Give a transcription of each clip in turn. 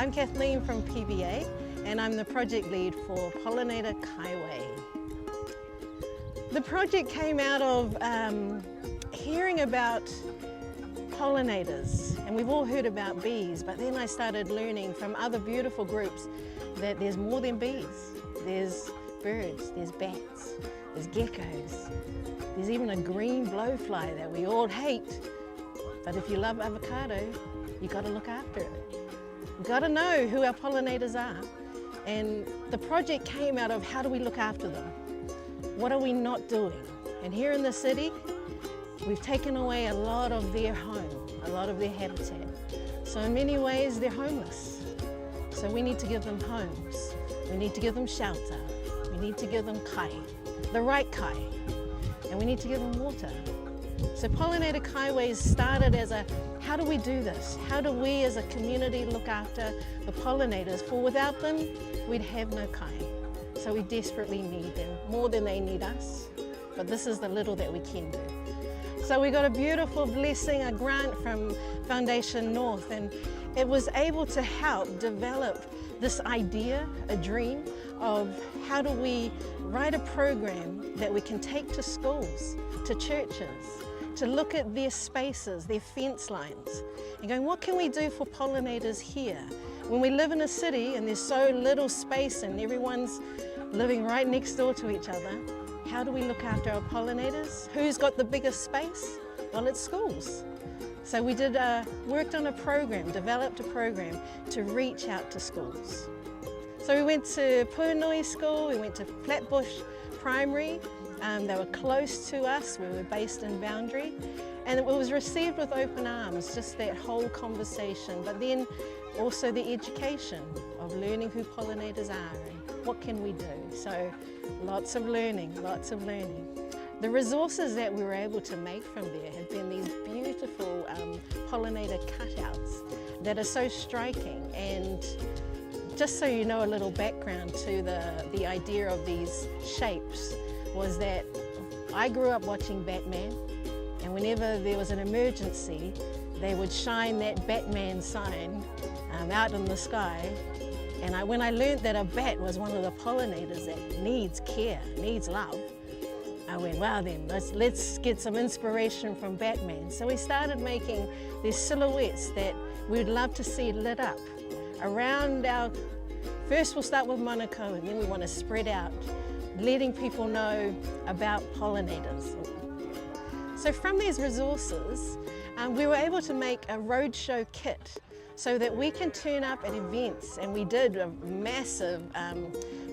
I'm Kathleen from PVA and I'm the project lead for Polynator Kaiway. The project came out of hearing about pollinators, and we've all heard about bees, but then I started learning from other beautiful groups that there's more than bees. There's birds, there's bats, there's geckos, there's even a green blowfly that we all hate. But if you love avocado, you got to look after it. You've got to know who our pollinators are. And the project came out of how do we look after them? What are we not doing? And here in the city, we've taken away a lot of their home, a lot of their habitat. So in many ways, they're homeless. So we need to give them homes. We need to give them shelter. We need to give them kai, the right kai. And we need to give them water. So Polynator Kaiways started as a, how do we do this? How do we as a community look after the pollinators? For without them, we'd have no kai. So we desperately need them, more than they need us. But this is the little that we can do. So we got a beautiful blessing, a grant from Foundation North, and it was able to help develop this idea, a dream of how do we write a program that we can take to schools, to churches, to look at their spaces, their fence lines, and going, what can we do for pollinators here? When we live in a city and there's so little space and everyone's living right next door to each other, how do we look after our pollinators? Who's got the biggest space? Well, it's schools. So we worked on a program, developed a program to reach out to schools. So we went to Pūnui School, we went to Flatbush Primary. They were close to us, we were based in Boundary, and it was received with open arms, just that whole conversation, but then also the education of learning who pollinators are and what can we do. So lots of learning, lots of learning. The resources that we were able to make from there have been these beautiful pollinator cutouts that are so striking. And just so you know a little background to the idea of these shapes was that I grew up watching Batman, and whenever there was an emergency, they would shine that Batman sign out in the sky. And when I learned that a bat was one of the pollinators that needs care, needs love, I went, wow, then let's get some inspiration from Batman. So we started making these silhouettes that we'd love to see lit up around our, first we'll start with Manukau, and then we want to spread out, letting people know about pollinators. So from these resources, we were able to make a roadshow kit so that we can turn up at events, and we did a massive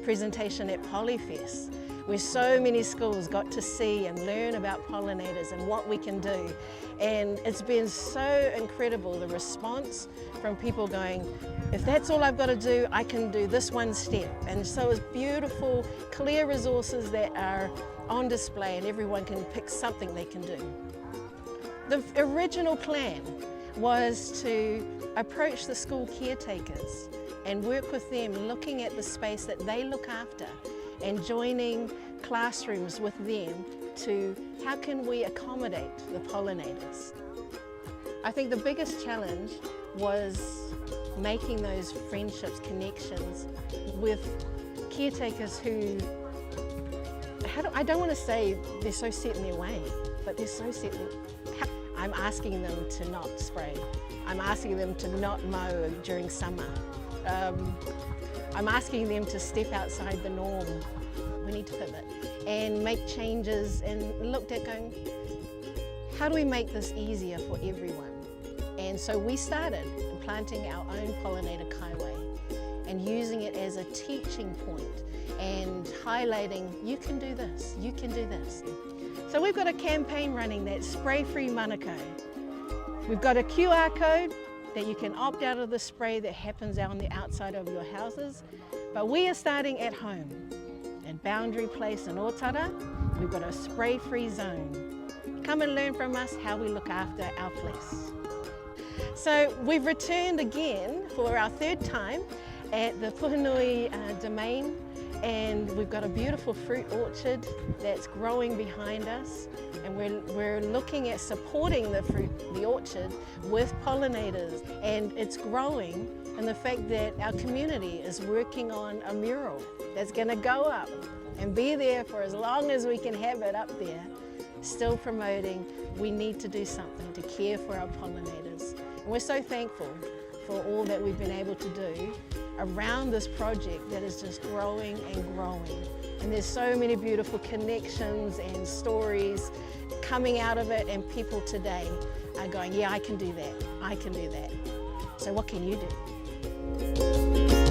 presentation at Polyfest, where so many schools got to see and learn about pollinators and what we can do. And it's been so incredible, the response from people going, if that's all I've got to do, I can do this one step. And so it's beautiful, clear resources that are on display and everyone can pick something they can do. The original plan was to approach the school caretakers and work with them, looking at the space that they look after and joining classrooms with them to how can we accommodate the pollinators. I think the biggest challenge was making those friendships, connections with caretakers who, I don't want to say they're so set in their way, but they're so set in, I'm asking them to not spray. I'm asking them to not mow during summer. I'm asking them to step outside the norm. We need to pivot and make changes, and looked at going, how do we make this easier for everyone? And so we started planting our own Polynator Kaiway and using it as a teaching point and highlighting, you can do this, you can do this. So we've got a campaign running that's spray-free Manukau. We've got a QR code that you can opt out of the spray that happens on the outside of your houses, but we are starting at home. At Boundary Place in Otara, we've got a spray-free zone. Come and learn from us how we look after our place. So we've returned again for our third time at the Pūnui domain, and we've got a beautiful fruit orchard that's growing behind us, And we're looking at supporting the orchard with pollinators, and it's growing. And the fact that our community is working on a mural that's going to go up and be there for as long as we can have it up there, still promoting we need to do something to care for our pollinators. And we're so thankful for all that we've been able to do around this project that is just growing and growing. And there's so many beautiful connections and stories coming out of it, and people today are going, yeah, I can do that, I can do that. So what can you do?